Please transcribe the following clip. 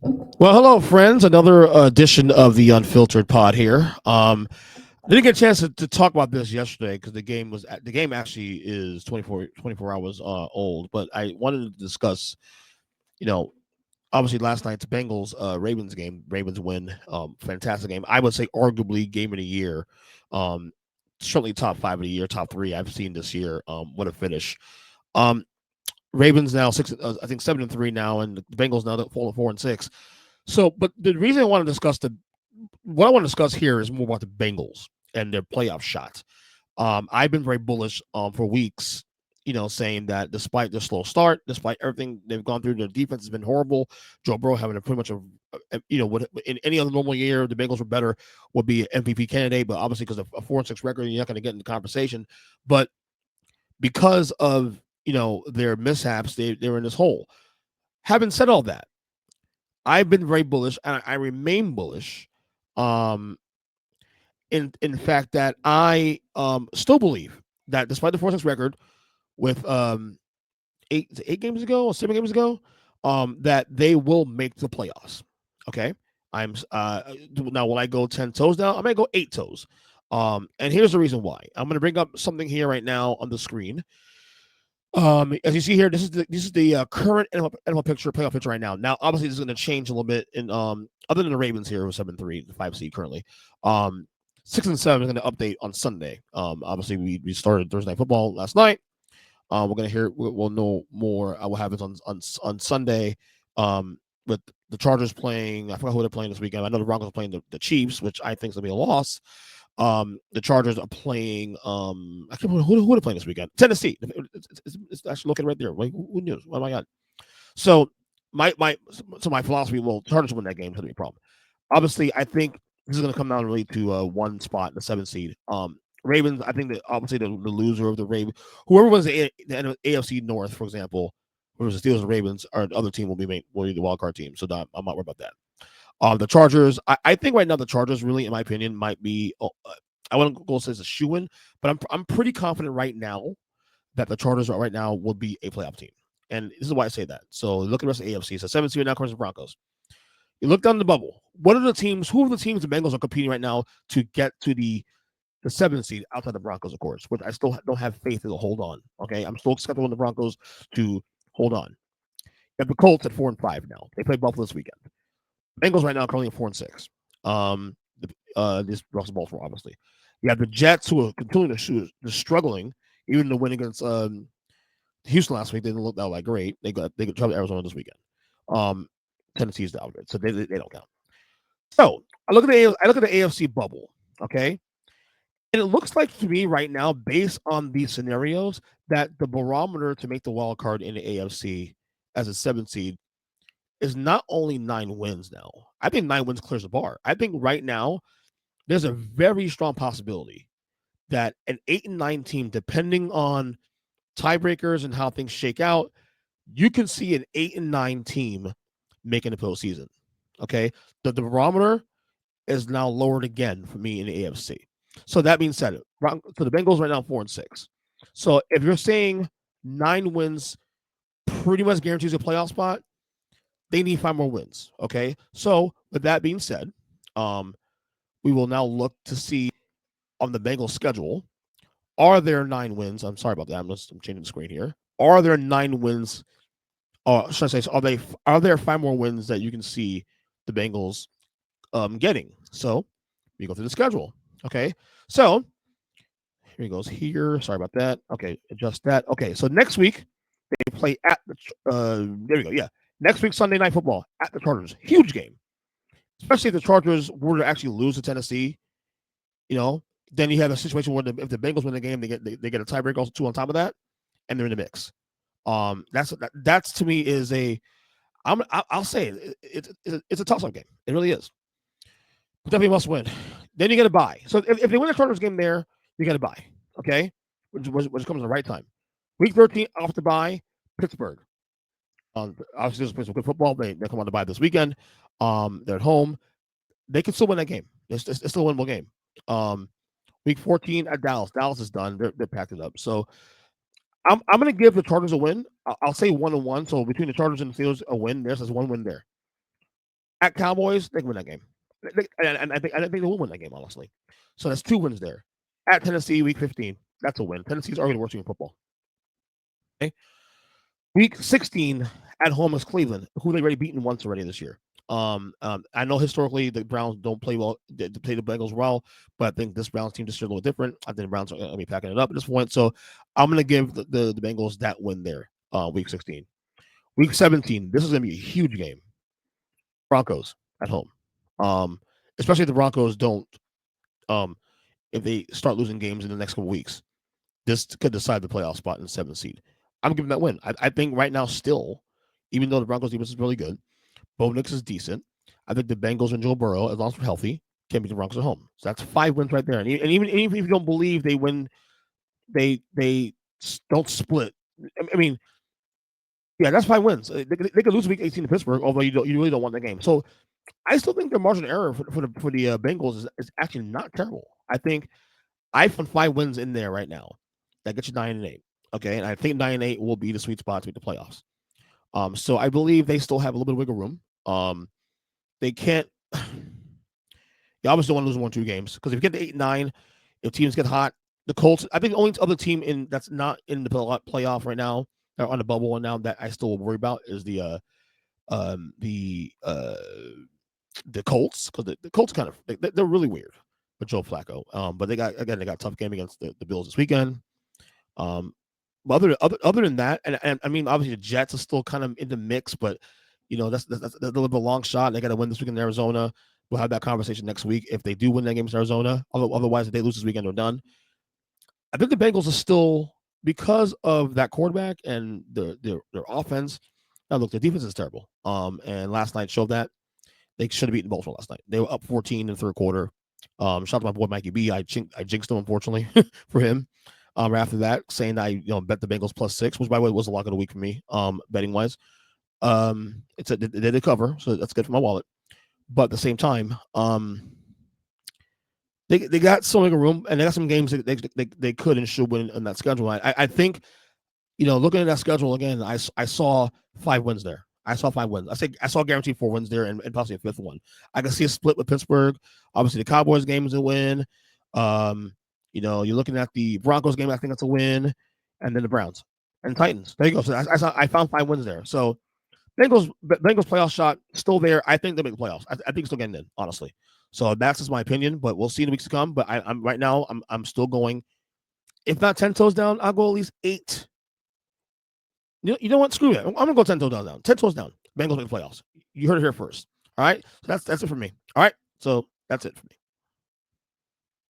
Well, hello, friends. Another edition of the Unfiltered Pod here. I didn't get a chance to talk about this yesterday because the game actually is 24 hours old. But I wanted to discuss, you know, obviously last night's Bengals Ravens game. Ravens win, fantastic game. I would say arguably game of the year. Um, Certainly top five of the year, top three I've seen this year. What a finish. Um, Ravens now six, I think 7-3 now, and the Bengals now fall at 4-6. So, but the reason I want to discuss what I want to discuss here is more about the Bengals and their playoff shot. I've been very bullish for weeks, saying that despite their slow start, despite everything they've gone through, their defense has been horrible. Joe Burrow having a pretty much in any other normal year, the Bengals were better, would be an MVP candidate, but obviously because of a 4-6 record, you're not going to get in the conversation. But because of their mishaps, they're in this hole. Having said all that, I've been very bullish, and I remain bullish. Um, in fact, that I still believe that despite the 4-6 record with eight games ago or 7 games ago, that they will make the playoffs. Okay, I'm now will I go 10 toes down? I'm gonna go 8 toes. And here's the reason why. I'm gonna bring up something here right now on the screen. As you see here, this is the current NFL picture, playoff picture right now. Now, obviously, this is going to change a little bit. In other than the Ravens here, with 7-3, the 5 seed currently, 6 and 7 is going to update on Sunday. Obviously, we started Thursday Night Football last night. We're going to hear, we'll know more. What happens on Sunday. With the Chargers playing, I forgot who they're playing this weekend. I know the Broncos are playing the Chiefs, which I think is going to be a loss. The Chargers are playing. I can't remember who they're playing this weekend. Tennessee. It's actually looking right there. Like, who knew? Oh my god. So my philosophy. Well, Chargers win that game. It's gonna be a problem. Obviously, I think this is gonna come down really to one spot, the 7th seed. Ravens. I think that obviously the loser of the Ravens, whoever wins the AFC North, for example, whether it's the Steelers or Ravens, or the other team will be the wild card team. So I'm not worried about that. The Chargers, I think right now the Chargers really, in my opinion, might be. I wouldn't go say it's a shoe in, but I'm pretty confident right now that the Chargers right now will be a playoff team, and this is why I say that. So look at the rest of the AFC. So 7 seed now, comes the Broncos. You look down the bubble. What are the teams? Who are the teams the Bengals are competing right now to get to the 7th seed outside the Broncos, of course, which I still don't have faith in to hold on. Okay, I'm still skeptical in the Broncos to hold on. You have the Colts at 4-5 now. They play Buffalo this weekend. Bengals right now are currently at 4-6. This Russell Baltimore, obviously. You have the Jets who are continuing to shoot, they're struggling, even the win against Houston last week. They didn't look that like great. They got trouble Arizona this weekend. Um, Tennessee's out of it, so they don't count. So I look at the AFC bubble, okay, and it looks like to me right now, based on these scenarios, that the barometer to make the wild card in the AFC as a 7th seed is not only 9 wins now. I think 9 wins clears the bar. I think right now there's a very strong possibility that an 8 and 9 team, depending on tiebreakers and how things shake out, you can see an 8 and 9 team making the postseason. Okay, the barometer is now lowered again for me in the AFC. So that being said, so the Bengals right now 4-6. So if you're saying 9 wins pretty much guarantees a playoff spot, they need 5 more wins. Okay, so with that being said, um, we will now look to see on the Bengals schedule. Are there 9 wins? I'm sorry about that. I'm changing the screen here. Are there 9 wins? Or should I say, are there 5 more wins that you can see the Bengals getting? So we go through the schedule. Okay, so here he goes here. Sorry about that. Okay, adjust that. Okay, so next week they play at the. There we go. Yeah, next week Sunday Night Football at the Chargers. Huge game, especially if the Chargers were to actually lose to Tennessee. You know, then you have a situation where if the Bengals win the game, they get a tiebreaker also too on top of that, and they're in the mix. That's to me is a I'll say it's a toss up game. It really is. But definitely must win. Then you get a bye. So if they win the Chargers game there, you get a bye. Okay, which comes at the right time. Week 13 off the bye, Pittsburgh. Obviously, this is some good football. They come on the bye this weekend. They're at home. They can still win that game. It's still a winnable game. Week 14 at Dallas. Dallas is done. They're packed it up. So I'm going to give the Chargers a win. I'll say 1-1. So between the Chargers and the Steelers, a win there. So there's one win there. At Cowboys, they can win that game. And I think they will win that game, honestly. So that's 2 wins there. At Tennessee, week 15, that's a win. Tennessee's already the worst team in football. Okay. Week 16 at home is Cleveland, who they've already beaten once already this year. I know historically the Browns don't play well, they play the Bengals well, but I think this Browns team just is a little different. I think the Browns are going to be packing it up at this point. So I'm going to give the Bengals that win there, week 16. Week 17, this is going to be a huge game. Broncos at home. Especially if the Broncos don't, if they start losing games in the next couple weeks, this could decide the playoff spot in the 7th seed. I'm giving that win. I think right now, still, even though the Broncos defense is really good, Bo Nix is decent. I think the Bengals and Joe Burrow, as long as they're healthy, can beat the Broncos at home. So that's 5 wins right there. And even if you don't believe they win, they don't split. I mean, yeah, that's 5 wins. They could lose week 18 to Pittsburgh, although you really don't want the game. So I still think their margin of error for the Bengals is actually not terrible. I found 5 wins in there right now. That gets you 9-8. Okay, and I think 9-8 will be the sweet spot to make the playoffs. So I believe they still have a little bit of wiggle room. They can't. You obviously don't want to lose 1-2 games because if you get to 8-9, if teams get hot, the Colts. I think the only other team that's not in the playoff right now, or on the bubble one now, that I still worry about is the Colts, because the Colts kind of they're really weird with Joe Flacco. But they got a tough game against the Bills this weekend. But other than that, and I mean, obviously the Jets are still kind of in the mix, but that's a little bit of a long shot. They got to win this weekend in Arizona. We'll have that conversation next week if they do win that game in Arizona. Otherwise, if they lose this weekend, they're done. I think the Bengals are still, because of that quarterback and their offense. Now look, their defense is terrible. And last night showed that. They should have beaten Baltimore last night. They were up 14 in the third quarter. Shout out to my boy Mikey B. I jinxed him, unfortunately, for him. After that, saying that I bet the Bengals +6, which by the way was a lock of the week for me, betting wise. They did a cover, so that's good for my wallet. But at the same time, they got some wiggle room, and they got some games that they could and should win in that schedule. I think, looking at that schedule again, I saw 5 wins there. I saw 5 wins. I saw guaranteed 4 wins there, and possibly a 5th one. I can see a split with Pittsburgh. Obviously, the Cowboys game is a win. You're looking at the Broncos game. I think that's a win, and then the Browns and Titans. There you go. So I found 5 wins there. So Bengals playoff shot still there. I think they make the playoffs. I think it's still getting in, honestly. So that's just my opinion, but we'll see in the weeks to come. But I'm right now. I'm still going. If not 10 toes down, I'll go at least 8. You know what? Screw it. I'm gonna go 10 toes down. 10 toes down. Bengals make the playoffs. You heard it here first. All right. So that's it for me. All right. So that's it for me.